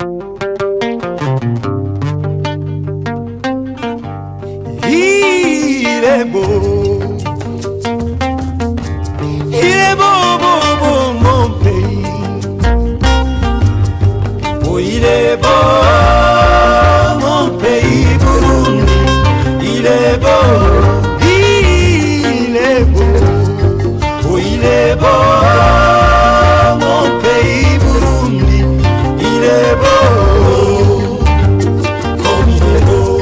Il est beau, beau, beau, mon pays. Oh, il est beau, mon pays, Burundi. Il est beau, il est beau. Oh, il est beau, mon pays, Burundi. Il est beau, comme il est beau.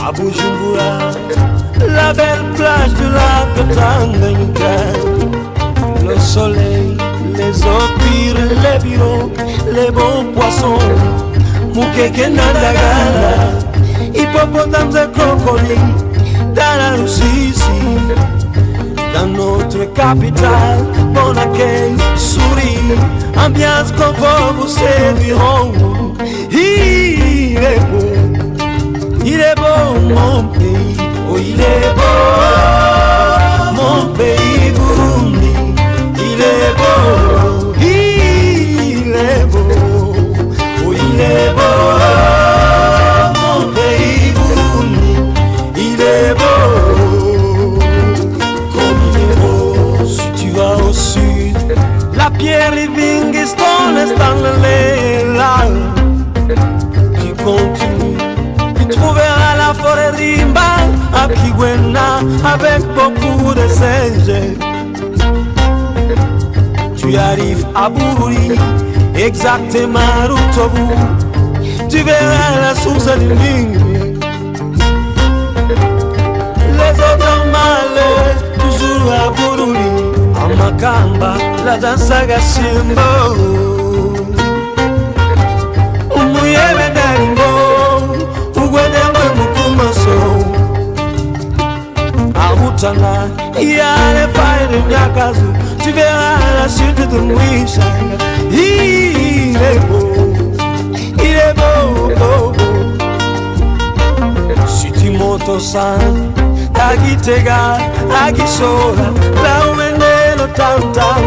À Bujumbura, la belle plage de la Tanganyika, le soleil, les eaux pures, les bureaux, les bons poissons, Mukeke Ndagala, hippopotames et crocodiles, dans la Russie, dans notre capitale, bon accueil, souris, ambiance confort vous séduiront. Il est beau mon pays, oh il est beau mon pays Burundi. Il est beau, oh il est beau mon pays Burundi. Il est beau, comme il est beau. Si tu vas au sud, la pierre Livingstone est là. Tu continues, tu trouveras la forêt Rimba à Kigwena avec beaucoup de singes. Tu arrives à Bururi, exactement Rutovu. Tu verras la source du Nil. Les autres malheurs, toujours à Bururi, à Makamba, la danse à Gashimbo. Umuyebe Darimbo, Ugwedemwe Mukumaso. À Rutana, il y a les failles de Nyakazu. Tu verras la chute de Mouishanga. Il est beau, beau, beau. Si tu montes au centre, à Gitega, à Gishola, là où est né le tam-tam,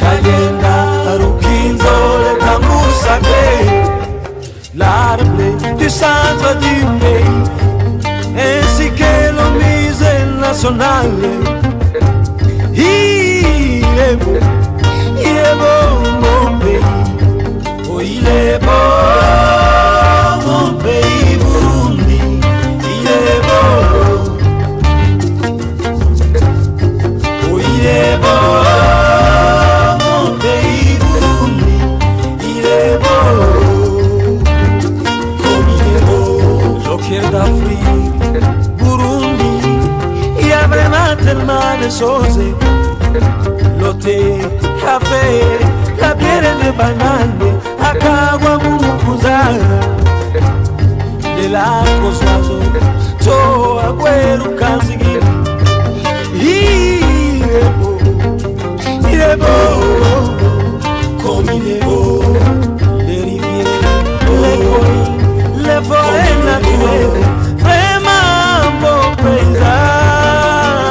Kayenda, Rukinzo, les tambours sacrés, l'art bleu du centre du pays, ainsi que le musée national. Il est beau mon pays, oh il est beau mon pays Burundi. Il est beau, oh il est beau mon pays Burundi. Il est beau, comme il est beau. Le cœur d'Afrique, Burundi, il y a vraiment tellement de choses. Loté, café, la bière de banane, akagwa mumukuza, de la cosmoso, to agüero.